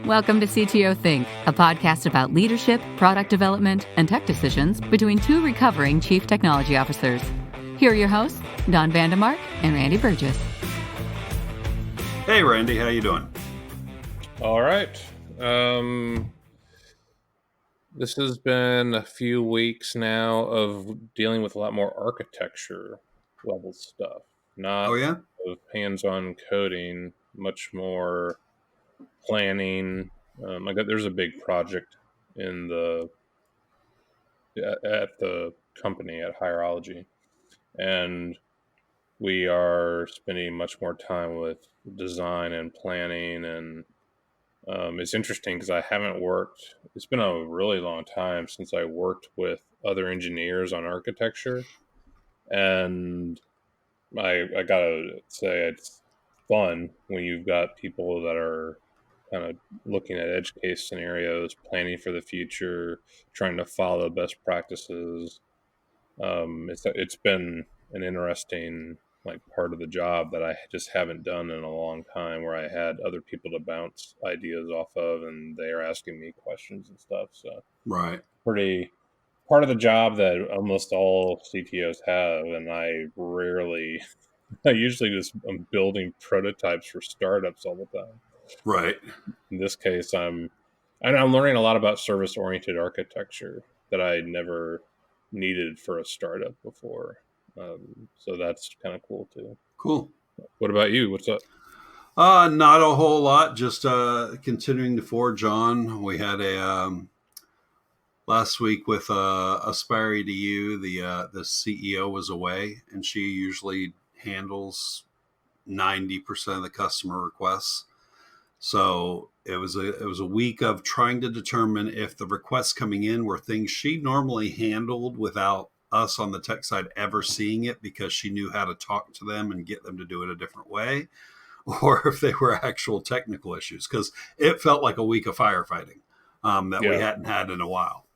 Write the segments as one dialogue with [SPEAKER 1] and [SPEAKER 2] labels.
[SPEAKER 1] Welcome to CTO Think, a podcast about leadership, product development, and tech decisions between two recovering chief technology officers. Here are your hosts, Don Vandemark and Randy Burgess.
[SPEAKER 2] Hey, Randy, how you doing?
[SPEAKER 3] All right. This has been a few weeks now of dealing with a lot more architecture level stuff. Not of hands-on coding, much more planning. There's a big project at the company at Hierology, and we are spending much more time with design and planning, and it's interesting because it's been a really long time since I worked with other engineers on architecture, and I gotta say it's fun when you've got people that are kind of looking at edge case scenarios, planning for the future, trying to follow best practices. It's been an interesting part of the job that I just haven't done in a long time, where I had other people to bounce ideas off of, and they are asking me questions and stuff. So pretty part of the job that almost all CTOs have, and I usually just I'm building prototypes for startups all the time.
[SPEAKER 2] Right.
[SPEAKER 3] In this case, I'm learning a lot about service-oriented architecture that I never needed for a startup before. So that's kind of cool too.
[SPEAKER 2] Cool.
[SPEAKER 3] What about you? What's up?
[SPEAKER 2] Not a whole lot. Just continuing to forge on. We had a last week with Aspire to You. The CEO was away, and she usually handles 90% of the customer requests. So it was a week of trying to determine if the requests coming in were things she normally handled without us on the tech side ever seeing it, because she knew how to talk to them and get them to do it a different way, or if they were actual technical issues, because it felt like a week of firefighting we hadn't had in a while.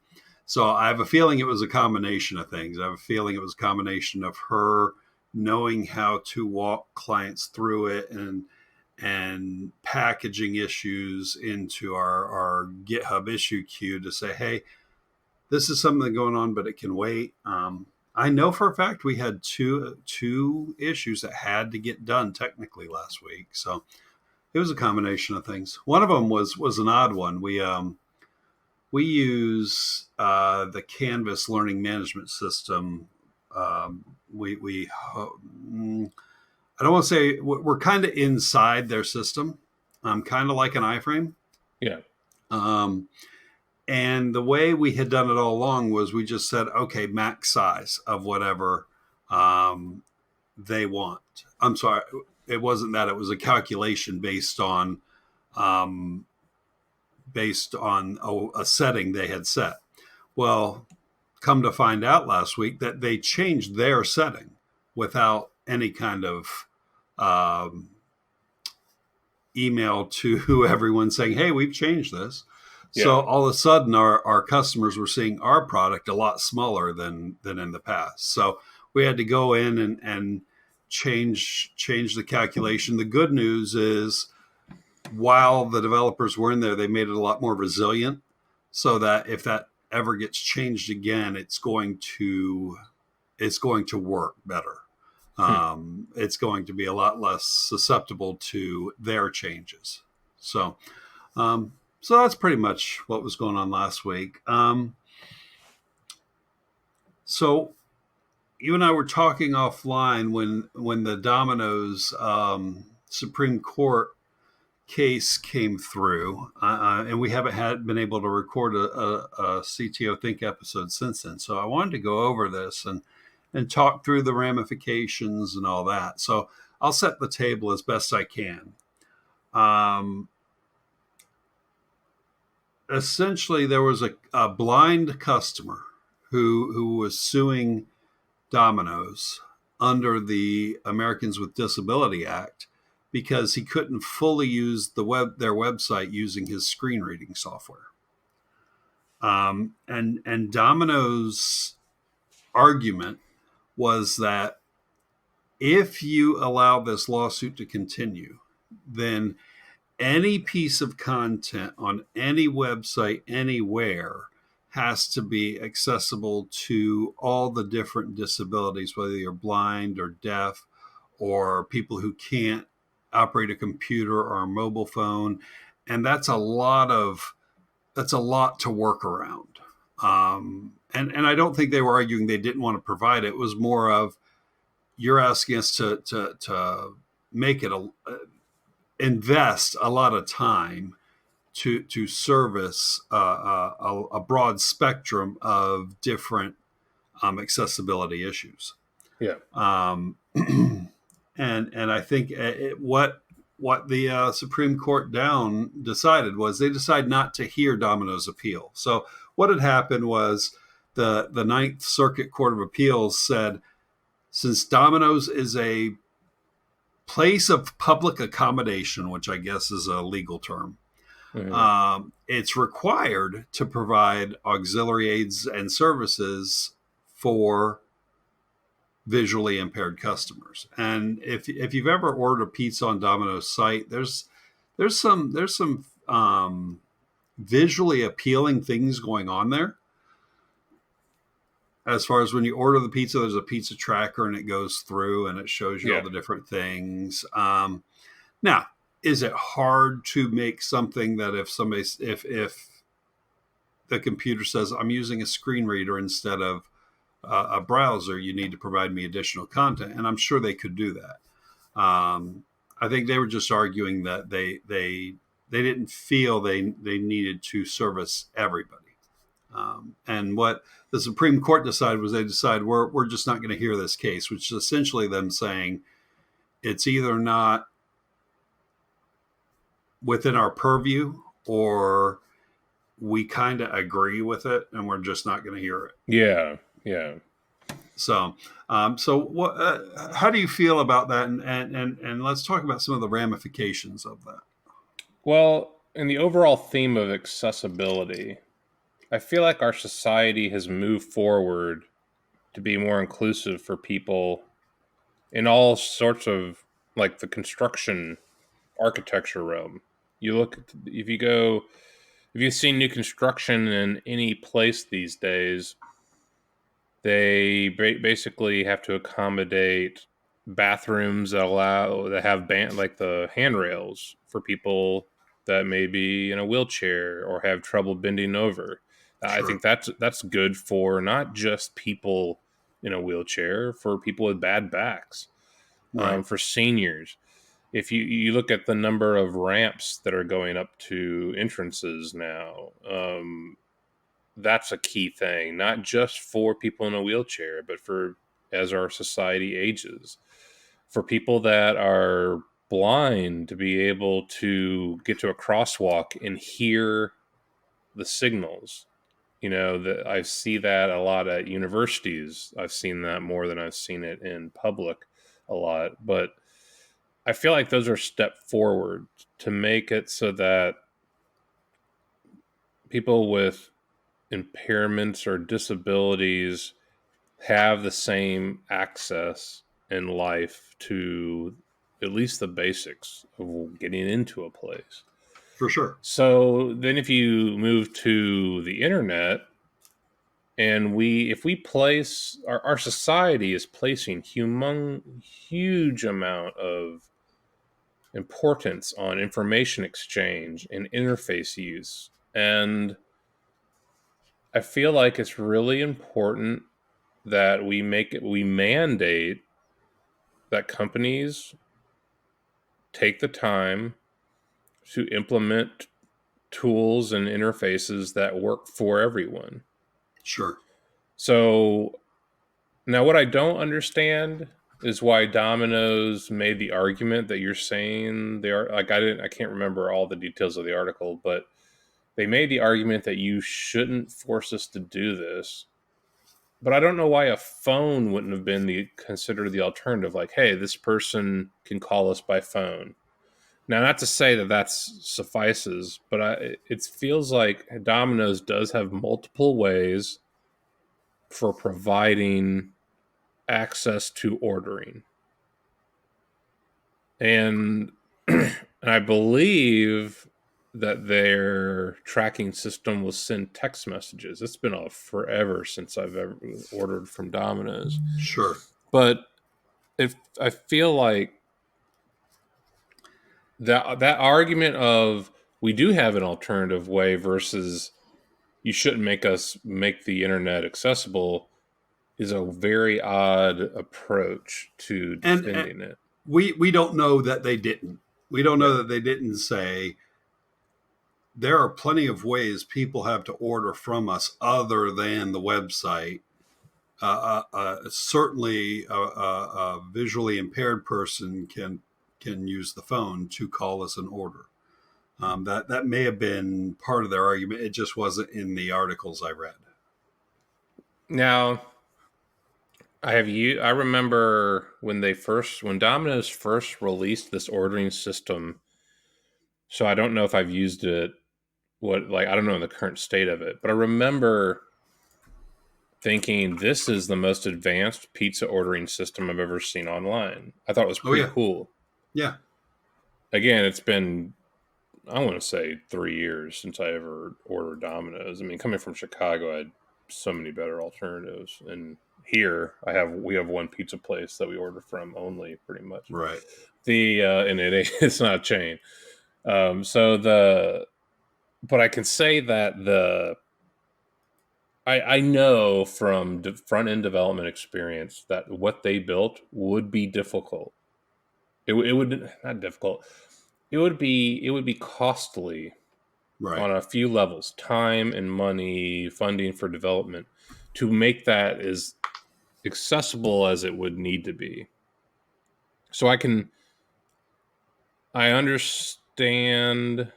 [SPEAKER 2] So I have a feeling it was a combination of things. I have a feeling it was a combination of her knowing how to walk clients through it and packaging issues into our GitHub issue queue to say, hey, this is something going on, but it can wait. I know for a fact we had two issues that had to get done technically last week. So it was a combination of things. One of them was an odd one. We use the Canvas learning management system. I don't want to say we're kind of inside their system. Kind of like an iframe.
[SPEAKER 3] Yeah.
[SPEAKER 2] And the way we had done it all along was we just said, okay, max size of whatever they want. I'm sorry, it wasn't that. It was a calculation based on a setting they had set. Well, come to find out last week that they changed their setting without any kind of email to everyone saying, hey, we've changed this. Yeah. So all of a sudden our customers were seeing our product a lot smaller than in the past. So we had to go in and change the calculation. The good news is, while the developers were in there, they made it a lot more resilient, so that if that ever gets changed again, it's going to work better. It's going to be a lot less susceptible to their changes. So that's pretty much what was going on last week. So you and I were talking offline when the Domino's Supreme Court case came through, and we haven't been able to record a CTO Think episode since then. So I wanted to go over this and talk through the ramifications and all that. So I'll set the table as best I can. Essentially, there was a blind customer who was suing Domino's under the Americans with Disability Act because he couldn't fully use their website using his screen reading software. And Domino's argument was that if you allow this lawsuit to continue, then any piece of content on any website anywhere has to be accessible to all the different disabilities, whether you're blind or deaf or people who can't operate a computer or a mobile phone. And that's a lot to work around. And I don't think they were arguing they didn't want to provide it. It was more of, you're asking us to make it invest a lot of time to service a broad spectrum of different accessibility issues.
[SPEAKER 3] Yeah.
[SPEAKER 2] And I think what the Supreme Court decided was they decided not to hear Domino's appeal. So what had happened was the Ninth Circuit Court of Appeals said, since Domino's is a place of public accommodation, which I guess is a legal term, it's required to provide auxiliary aids and services for visually impaired customers. And if you've ever ordered a pizza on Domino's site, there's some visually appealing things going on there. As far as when you order the pizza, there's a pizza tracker and it goes through and it shows you all the different things. Now, is it hard to make something that if the computer says, I'm using a screen reader instead of a browser, you need to provide me additional content? And I'm sure they could do that. I think they were just arguing that they didn't feel they needed to service everybody. And what the Supreme Court decided was they decided we're just not going to hear this case, which is essentially them saying it's either not within our purview or we kind of agree with it and we're just not going to hear it.
[SPEAKER 3] Yeah. Yeah.
[SPEAKER 2] So what? How do you feel about that? And let's talk about some of the ramifications of that.
[SPEAKER 3] Well, in the overall theme of accessibility, I feel like our society has moved forward to be more inclusive for people in all sorts of, like, the construction architecture realm. You look, if you've seen new construction in any place these days, they basically have to accommodate bathrooms that have like the handrails for people that may be in a wheelchair or have trouble bending over. Sure. I think that's good for not just people in a wheelchair, for people with bad backs, right. For seniors. If you look at the number of ramps that are going up to entrances now, that's a key thing, not just for people in a wheelchair, but for as our society ages, for people that are blind to be able to get to a crosswalk and hear the signals. That I see that a lot at universities. I've seen that more than I've seen it in public a lot, but I feel like those are a step forward to make it so that people with impairments or disabilities have the same access in life to at least the basics of getting into a place.
[SPEAKER 2] For sure.
[SPEAKER 3] So then if you move to the internet, and if we place our society is placing huge amount of importance on information exchange and interface use. And I feel like it's really important that we mandate that companies take the time to implement tools and interfaces that work for everyone.
[SPEAKER 2] Sure.
[SPEAKER 3] So now what I don't understand is why Domino's made the argument that you're saying they are. Like, I can't remember all the details of the article, but they made the argument that you shouldn't force us to do this. But I don't know why a phone wouldn't have been considered the alternative. Like, hey, this person can call us by phone. Now, not to say that suffices, but it feels like Domino's does have multiple ways for providing access to ordering. And And I believe that their tracking system will send text messages. It's been forever since I've ever ordered from Domino's.
[SPEAKER 2] Sure.
[SPEAKER 3] But if I feel like that argument of we do have an alternative way versus you shouldn't make the internet accessible is a very odd approach to
[SPEAKER 2] And
[SPEAKER 3] defending it.
[SPEAKER 2] we don't know that they didn't. We don't know that they didn't say there are plenty of ways people have to order from us other than the website. Certainly, a visually impaired person can use the phone to call us an order. That may have been part of their argument. It just wasn't in the articles I read.
[SPEAKER 3] Now, I remember when Domino's first released this ordering system. So I don't know if I've used it. I don't know the current state of it, but I remember thinking this is the most advanced pizza ordering system I've ever seen online. I thought it was
[SPEAKER 2] Oh
[SPEAKER 3] pretty
[SPEAKER 2] yeah,
[SPEAKER 3] cool.
[SPEAKER 2] yeah,
[SPEAKER 3] Again, it's been, I want to say, 3 years since I ever ordered Domino's. I mean, coming from Chicago, I had so many better alternatives. And here we have one pizza place that we order from only, pretty much.
[SPEAKER 2] right.
[SPEAKER 3] And it's not a chain. But I can say that I know from front end development experience that what they built would be difficult. It would not difficult. It would be costly
[SPEAKER 2] Right.
[SPEAKER 3] on a few levels, time and money, funding for development, to make that as accessible as it would need to be. So I understand.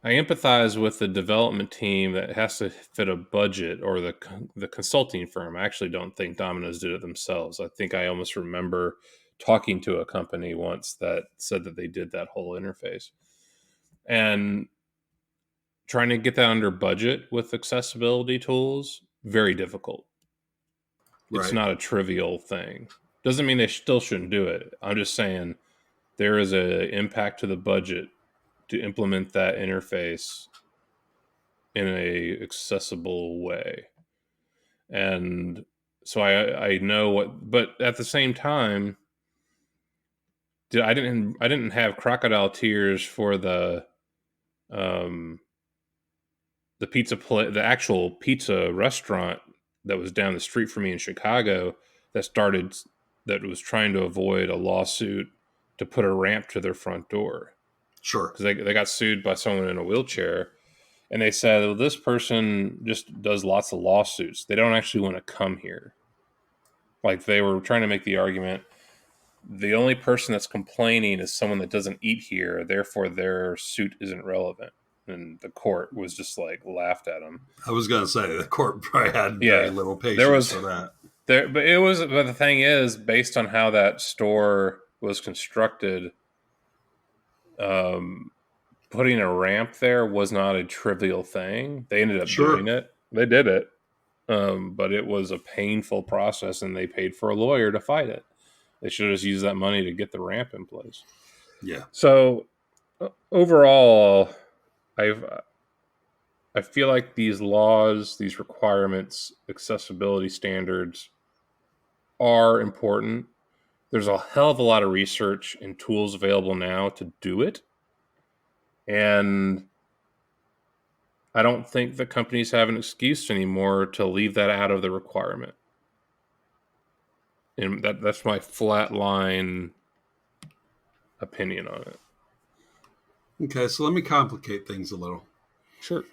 [SPEAKER 3] I empathize with the development team that has to fit a budget, or the consulting firm. I actually don't think Domino's did it themselves. I think I almost remember talking to a company once that said that they did that whole interface. And trying to get that under budget with accessibility tools, very difficult. It's
[SPEAKER 2] Right.
[SPEAKER 3] not a trivial thing. Doesn't mean they still shouldn't do it. I'm just saying there is an impact to the budget to implement that interface in a accessible way. And so I know what, but at the same time, I didn't have crocodile tears for um the actual pizza restaurant that was down the street from me in Chicago that was trying to avoid a lawsuit to put a ramp to their front door
[SPEAKER 2] Sure.
[SPEAKER 3] because they got sued by someone in a wheelchair. And they said, well, this person just does lots of lawsuits. They don't actually want to come here. Like, they were trying to make the argument, the only person that's complaining is someone that doesn't eat here. Therefore, their suit isn't relevant. And the court was just like laughed at them.
[SPEAKER 2] I was going to say the court probably had very
[SPEAKER 3] Yeah,
[SPEAKER 2] little
[SPEAKER 3] there
[SPEAKER 2] patience
[SPEAKER 3] was
[SPEAKER 2] for that.
[SPEAKER 3] but the thing is, based on how that store was constructed, putting a ramp there was not a trivial thing. They ended up doing
[SPEAKER 2] Sure.
[SPEAKER 3] it. They did it. But it was a painful process, and they paid for a lawyer to fight it. They should have just used that money to get the ramp in place.
[SPEAKER 2] Yeah.
[SPEAKER 3] So overall, I feel like these laws, these requirements, accessibility standards are important. There's a hell of a lot of research and tools available now to do it. And I don't think the companies have an excuse anymore to leave that out of the requirement. And that's my flat line opinion on it.
[SPEAKER 2] Okay, so let me complicate things a little.
[SPEAKER 3] Sure.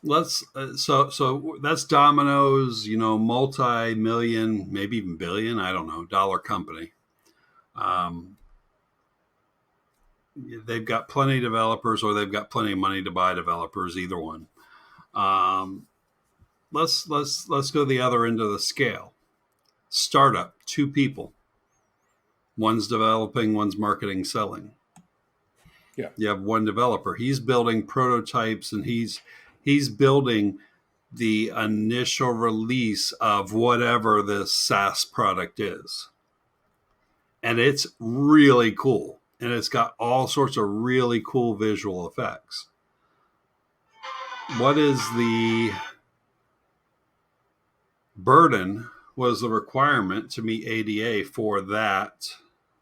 [SPEAKER 2] Let's so that's Domino's, multi-million, maybe even billion, I don't know, dollar company. Um, they've got plenty of developers, or they've got plenty of money to buy developers, either one. Um, let's go the other end of the scale. Startup, 2 people. One's developing, one's marketing, selling.
[SPEAKER 3] Yeah.
[SPEAKER 2] You have one developer. He's building prototypes, and he's building the initial release of whatever the SaaS product is. And it's really cool. and it's got all sorts of really cool visual effects. What is the burden, was the requirement to meet ADA for that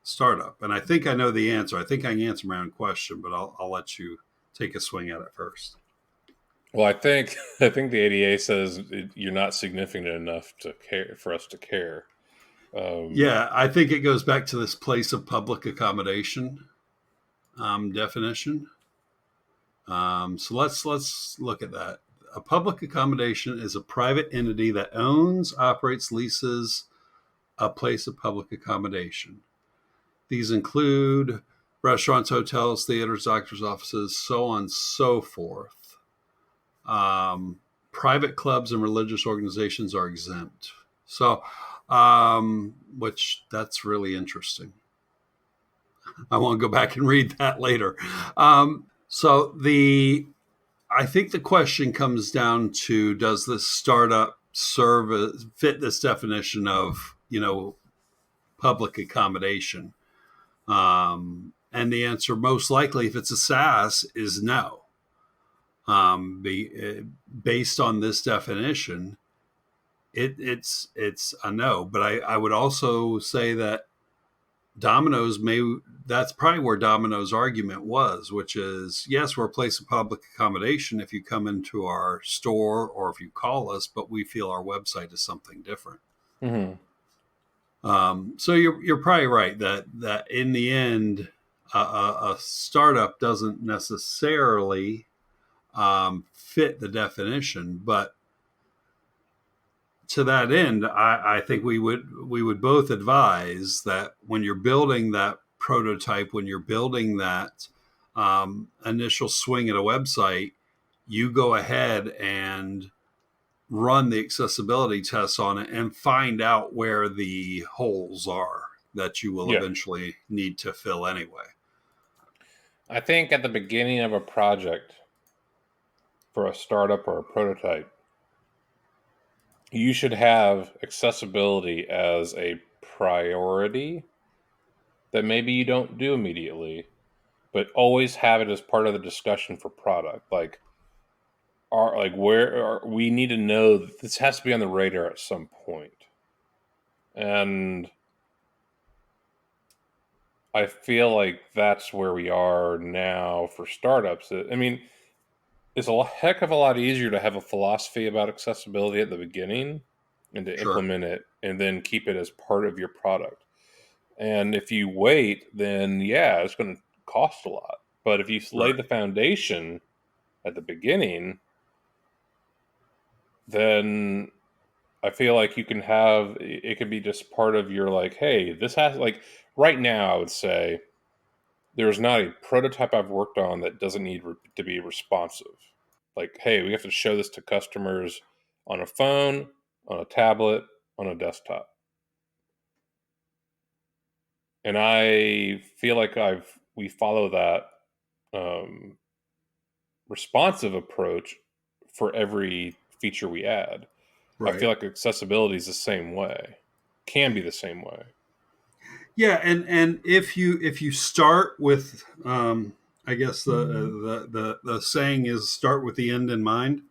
[SPEAKER 2] startup? And I think I know the answer. I think I can answer my own question, but I'll let you take a swing at it first.
[SPEAKER 3] Well, I think the ADA says you're not significant enough to care for us to care.
[SPEAKER 2] Yeah, I think it goes back to this place of public accommodation definition. So let's look at that. A public accommodation is a private entity that owns, operates, leases a place of public accommodation. These include restaurants, hotels, theaters, doctors' offices, so on and so forth. Private clubs and religious organizations are exempt. So, which that's really interesting. I want to go back and read that later. So I think the question comes down to, does this startup fit this definition of, public accommodation? And the answer, most likely, if it's a SaaS, is no. Based on this definition, it's a no. But I would also say that that's probably where Domino's argument was, which is, yes, we're a place of public accommodation if you come into our store or if you call us, but we feel our website is something different.
[SPEAKER 3] Mm-hmm.
[SPEAKER 2] So you're probably right that in the end, a startup doesn't necessarily fit the definition, but to that end, I think we would both advise that when you're building that prototype, when you're building that initial swing at a website, you go ahead and run the accessibility tests on it and find out where the holes are that you will eventually need to fill anyway.
[SPEAKER 3] I think at the beginning of a project for a startup or a prototype, you should have accessibility as a priority that maybe you don't do immediately, but always have it as part of the discussion for product. We need to know that this has to be on the radar at some point. And I feel like that's where we are now for startups. I mean, it's a heck of a lot easier to have a philosophy about accessibility at the beginning and to implement it and then keep it as part of your product. And if you wait, then it's going to cost a lot. But if you lay the foundation at the beginning, then I feel like you can have it could be just part of your, like, hey, this has, like, right now I would say there's not a prototype I've worked on that doesn't need to be responsive. Like, hey, we have to show this to customers on a phone, on a tablet, on a desktop. And I feel like we follow that responsive approach for every feature we add.
[SPEAKER 2] Right.
[SPEAKER 3] I feel like accessibility is the same way, can be the same way.
[SPEAKER 2] Yeah, and if you start with, I guess the saying is start with the end in mind.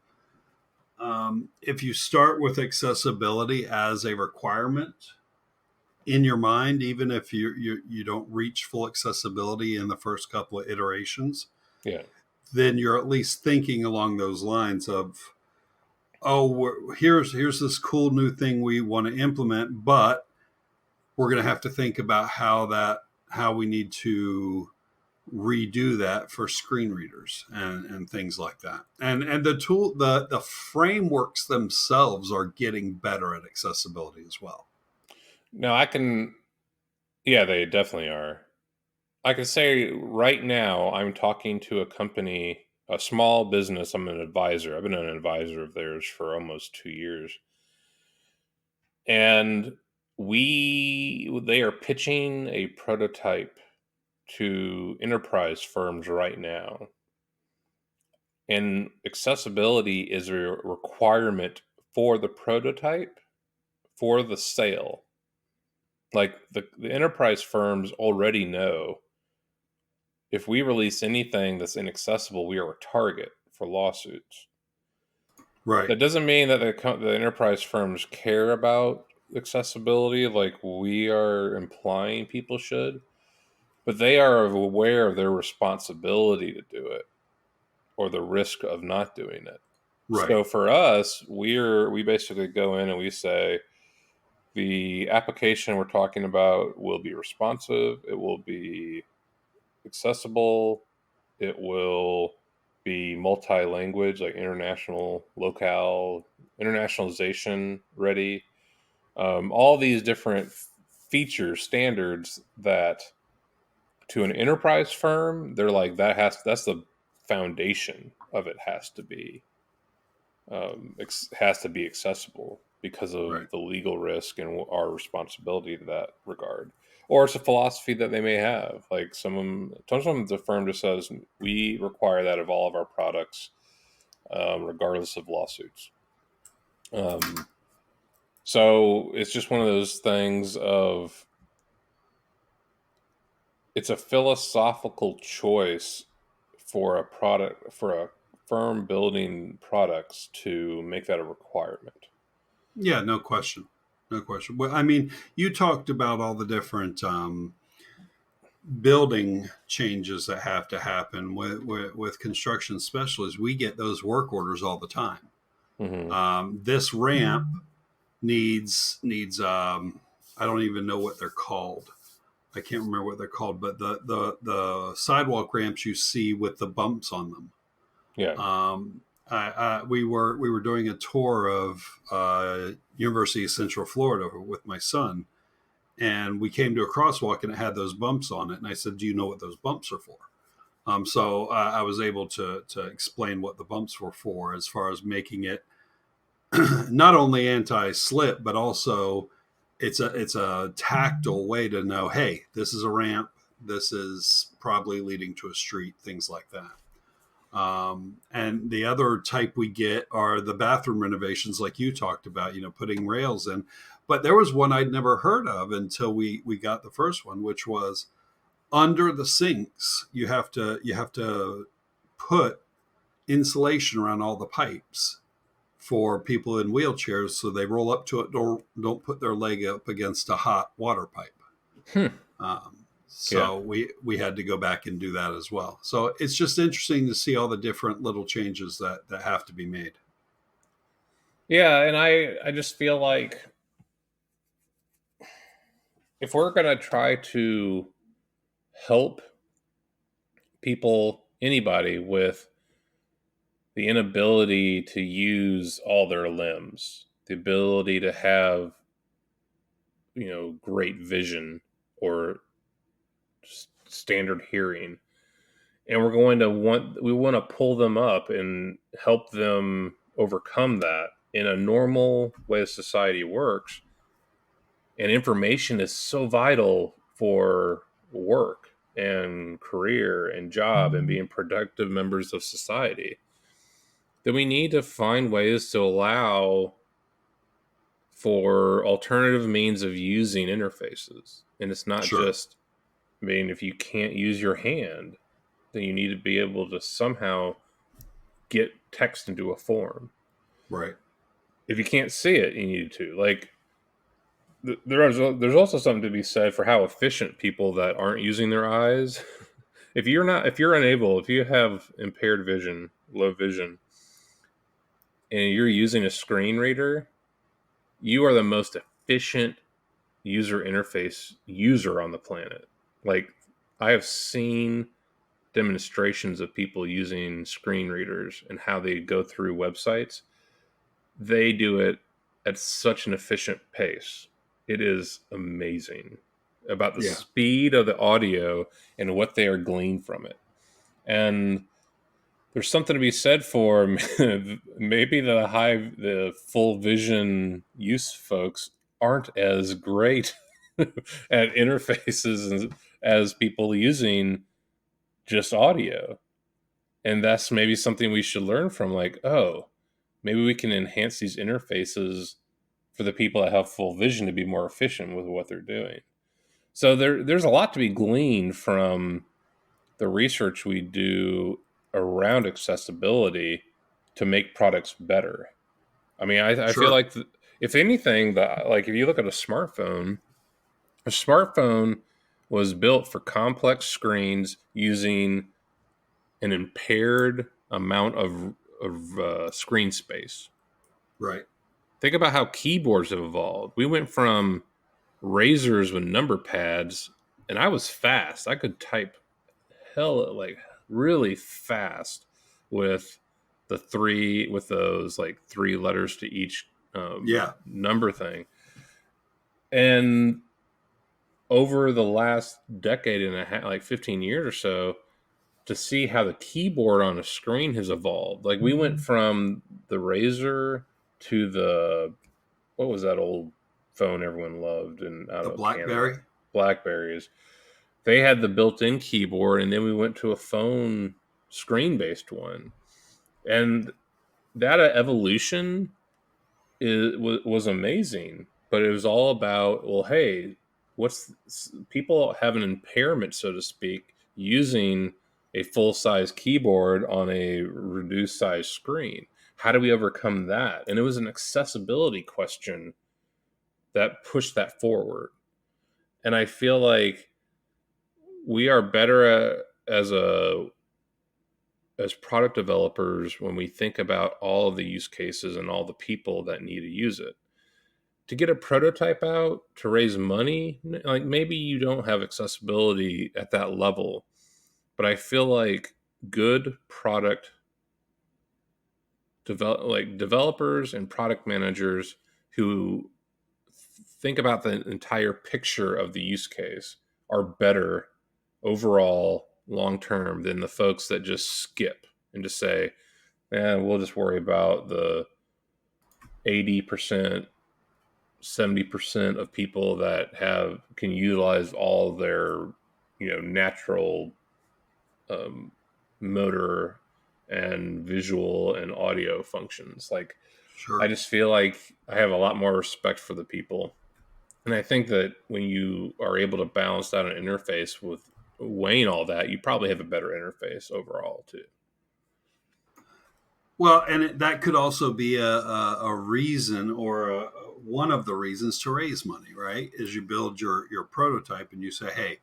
[SPEAKER 2] If you start with accessibility as a requirement in your mind, even if you don't reach full accessibility in the first couple of iterations, then you're at least thinking along those lines of, here's this cool new thing we want to implement, but we're going to have to think about how we need to redo that for screen readers and things like that. And the frameworks themselves are getting better at accessibility as well.
[SPEAKER 3] No, they definitely are. I can say right now I'm talking to a company, a small business. I'm an advisor. I've been an advisor of theirs for almost 2 years. And they are pitching a prototype to enterprise firms right now. And accessibility is a requirement for the prototype, for the sale. Like the enterprise firms already know if we release anything that's inaccessible, we are a target for lawsuits.
[SPEAKER 2] Right.
[SPEAKER 3] That doesn't mean that the enterprise firms care about accessibility like we are implying people should, but they are aware of their responsibility to do it or the risk of not doing it.
[SPEAKER 2] Right.
[SPEAKER 3] So for us, we basically go in and we say the application we're talking about will be responsive, it will be accessible, it will be multi-language, like internationalization ready. All these different features, standards that to an enterprise firm, they're like that's the foundation of it has to be accessible because of
[SPEAKER 2] Right.
[SPEAKER 3] the legal risk and our responsibility to that regard. Or it's a philosophy that they may have. Like sometimes the firm just says we require that of all of our products, regardless of lawsuits. So it's just one of those things of it's a philosophical choice for a firm building products to make that a requirement.
[SPEAKER 2] Yeah, no question. No question. Well, I mean, you talked about all the different building changes that have to happen with construction specialists. We get those work orders all the time. This ramp needs I don't even know what they're called. I can't remember what they're called, but the sidewalk ramps you see with the bumps on them.
[SPEAKER 3] Yeah.
[SPEAKER 2] We were doing a tour of University of Central Florida with my son, and we came to a crosswalk and it had those bumps on it. And I said, "Do you know what those bumps are for?" So I was able to explain what the bumps were for, as far as making it not only anti-slip, but also it's a tactile way to know, hey, this is a ramp, this is probably leading to a street, things like that. And the other type we get are the bathroom renovations, like you talked about, putting rails in. But there was one I'd never heard of until we got the first one, which was under the sinks. You have to put insulation around all the pipes for people in wheelchairs, so they roll up to it, don't put their leg up against a hot water pipe. So we had to go back and do that as well. So it's just interesting to see all the different little changes that have to be made.
[SPEAKER 3] Yeah, and I just feel like if we're going to try to help people, anybody with the inability to use all their limbs, the ability to have, great vision or standard hearing, and we want to pull them up and help them overcome that in a normal way society works. And information is so vital for work and career and job and being productive members of society that we need to find ways to allow for alternative means of using interfaces. And it's not
[SPEAKER 2] Sure.
[SPEAKER 3] just, if you can't use your hand, then you need to be able to somehow get text into a form.
[SPEAKER 2] Right.
[SPEAKER 3] If you can't see it, you need to. Like, there's also something to be said for how efficient people that aren't using their eyes. If you have impaired vision, low vision, and you're using a screen reader, you are the most efficient user interface user on the planet. Like, I have seen demonstrations of people using screen readers and how they go through websites. They do it at such an efficient pace. It is amazing about the speed of the audio and what they are gleaned from it. And there's something to be said for maybe the full vision use folks aren't as great at interfaces as people using just audio. And that's maybe something we should learn from, like, oh, maybe we can enhance these interfaces for the people that have full vision to be more efficient with what they're doing. So there's a lot to be gleaned from the research we do around accessibility to make products better. I mean, I feel
[SPEAKER 2] Sure.
[SPEAKER 3] like if anything, like if you look at a smartphone was built for complex screens using an impaired amount of screen space.
[SPEAKER 2] Right.
[SPEAKER 3] Think about how keyboards have evolved. We went from razors with number pads, and I was fast. I could type like really fast with with those like 3 letters to each
[SPEAKER 2] Yeah.
[SPEAKER 3] number thing. And over the last decade and a half, like 15 years or so, to see how the keyboard on a screen has evolved. Like we went from the razor to what was that old phone everyone loved and out
[SPEAKER 2] The
[SPEAKER 3] of Canada?
[SPEAKER 2] BlackBerry.
[SPEAKER 3] Blackberries. They had the built-in keyboard, and then we went to a phone screen-based one. And that evolution was amazing, but it was all about, well, hey, people have an impairment, so to speak, using a full-size keyboard on a reduced size screen. How do we overcome that? And it was an accessibility question that pushed that forward. And I feel like we are better as product developers when we think about all of the use cases and all the people that need to use it. To get a prototype out to raise money, like maybe you don't have accessibility at that level, but I feel like good product developers and product managers who think about the entire picture of the use case are better overall long term than the folks that just skip and just say, we'll just worry about the 80%, 70% of people that can utilize all their, natural motor and visual and audio functions. Like, I
[SPEAKER 2] Sure.
[SPEAKER 3] just feel like I have a lot more respect for the people. And I think that when you are able to balance out an interface with weighing all that, you probably have a better interface overall too.
[SPEAKER 2] Well, and that could also be a reason or one of the reasons to raise money, right? Is you build your prototype and you say, hey,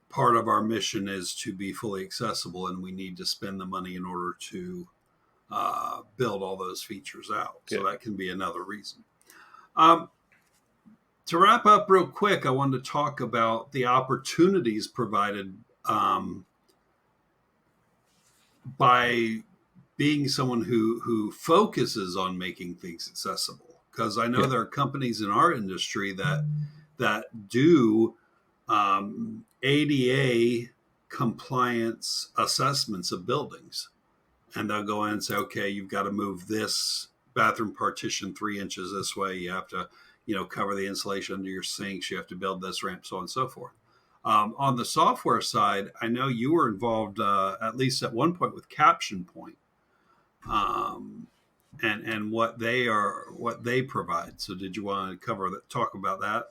[SPEAKER 2] part of our mission is to be fully accessible and we need to spend the money in order to build all those features out. So
[SPEAKER 3] Yeah.
[SPEAKER 2] that can be another reason. Um, to wrap up real quick, I wanted to talk about the opportunities provided by being someone who focuses on making things accessible. Because I know
[SPEAKER 3] Yeah.
[SPEAKER 2] there are companies in our industry that do ADA compliance assessments of buildings, and they'll go in and say, okay, you've got to move this bathroom partition 3 inches this way. You have to, cover the insulation under your sinks. You have to build this ramp, so on and so forth. On the software side, I know you were involved at least at one point with Caption Point, and what they provide. So, did you want to talk about that?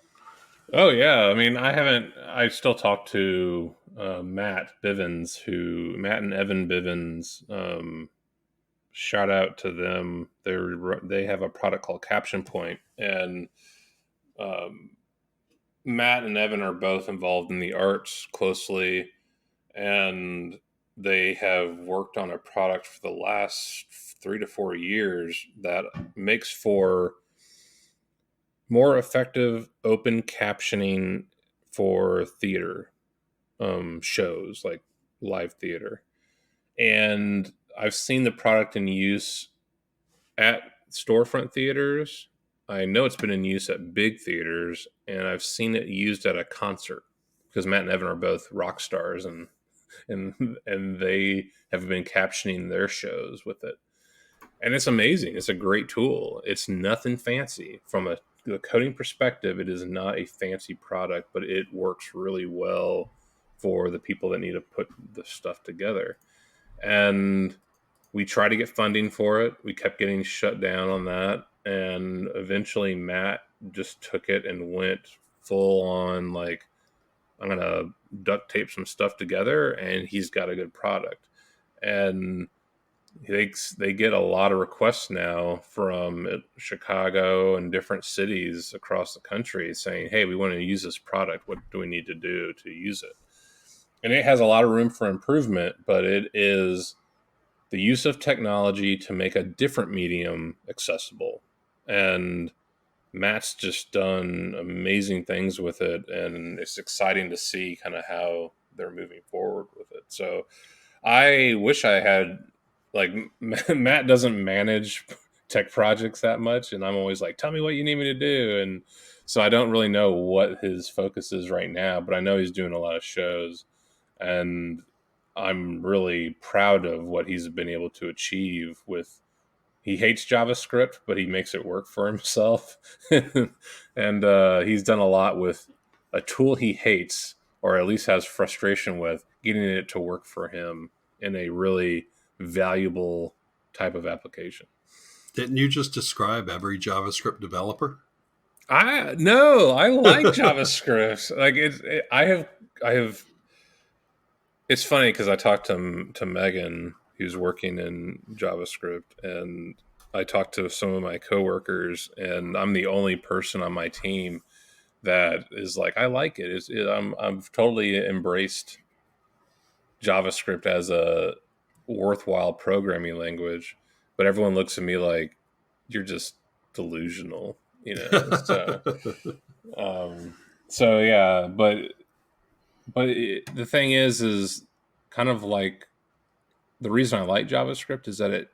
[SPEAKER 3] Oh yeah. I mean, I still talk to Matt and Evan Bivens. Shout out to them. They have a product called Caption Point, and um, Matt and Evan are both involved in the arts closely, and they have worked on a product for the last 3 to 4 years that makes for more effective open captioning for theater shows, like live theater. And I've seen the product in use at storefront theaters. I know it's been in use at big theaters, and I've seen it used at a concert because Matt and Evan are both rock stars, and they have been captioning their shows with it. And it's amazing. It's a great tool. It's nothing fancy from the coding perspective. It is not a fancy product, but it works really well for the people that need to put the stuff together. And we tried to get funding for it. We kept getting shut down on that. And eventually Matt just took it and went full on, like, gonna duct tape some stuff together, and he's got a good product. And they get a lot of requests now from Chicago and different cities across the country saying, hey, we want to use this product. What do we need to do to use it? And it has a lot of room for improvement, but it is the use of technology to make a different medium accessible. And Matt's just done amazing things with it, and it's exciting to see kind of how they're moving forward with it. So I wish I had, like, Matt doesn't manage tech projects that much, and I'm always like, tell me what you need me to do. And so I don't really know what his focus is right now, but I know he's doing a lot of shows, and I'm really proud of what he's been able to achieve with. He hates JavaScript, but he makes it work for himself. And he's done a lot with a tool he hates, or at least has frustration with, getting it to work for him in a really valuable type of application.
[SPEAKER 2] Didn't you just describe every JavaScript developer?
[SPEAKER 3] I like JavaScript. Like I have. It's funny because I talked to Megan, who's working in JavaScript, and I talked to some of my coworkers, and I'm the only person on my team that is like, I like it. I've totally embraced JavaScript as a worthwhile programming language, but everyone looks at me like, you're just delusional, So yeah, but the thing is kind of like, the reason I like JavaScript is that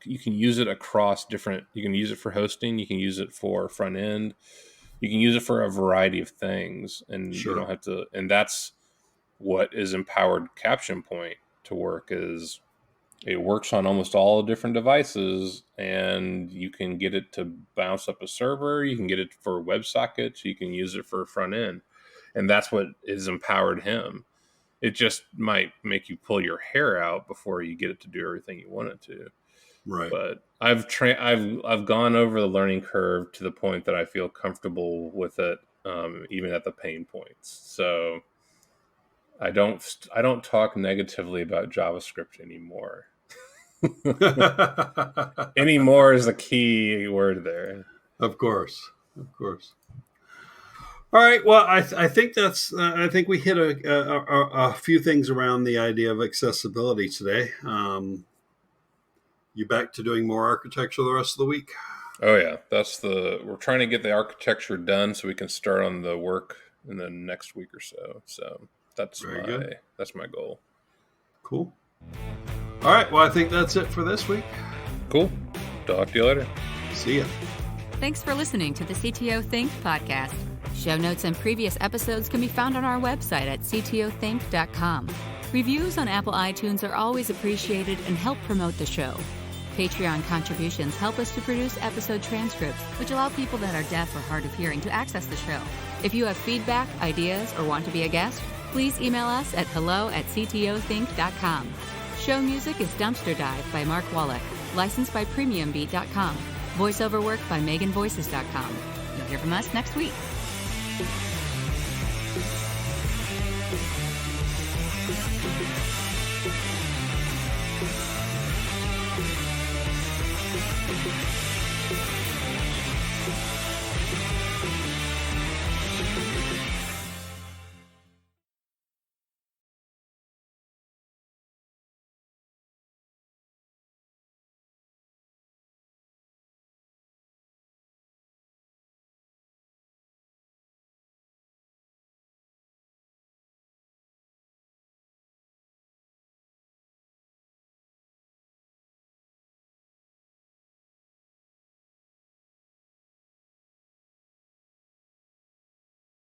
[SPEAKER 3] you can use it across different. You can use it for hosting. You can use it for front end. You can use it for a variety of things, and
[SPEAKER 2] Sure.
[SPEAKER 3] You don't have to. And that's what is empowered Caption Point to work. Is it works on almost all different devices, and you can get it to bounce up a server. You can get it for WebSockets. You can use it for front end, and that's what has empowered him. It just might make you pull your hair out before you get it to do everything you want it to.
[SPEAKER 2] Right.
[SPEAKER 3] But I've gone over the learning curve to the point that I feel comfortable with it, even at the pain points. So I don't talk negatively about JavaScript anymore. Anymore is the key word there.
[SPEAKER 2] Of course. All right. Well, I think that's. I think we hit a few things around the idea of accessibility today. You back to doing more architecture the rest of the week?
[SPEAKER 3] Oh yeah, we're trying to get the architecture done so we can start on the work in the next week or so. So that's my goal.
[SPEAKER 2] Cool. All right. Well, I think that's it for this week.
[SPEAKER 3] Cool. Talk to you later.
[SPEAKER 2] See ya.
[SPEAKER 1] Thanks for listening to the CTO Think podcast. Show notes and previous episodes can be found on our website at ctothink.com. Reviews on Apple iTunes are always appreciated and help promote the show. Patreon contributions help us to produce episode transcripts, which allow people that are deaf or hard of hearing to access the show. If you have feedback, ideas, or want to be a guest, please email us at hello@ctothink.com. Show music is Dumpster Dive by Mark Wallach, licensed by premiumbeat.com. Voiceover work by meganvoices.com. You'll hear from us next week.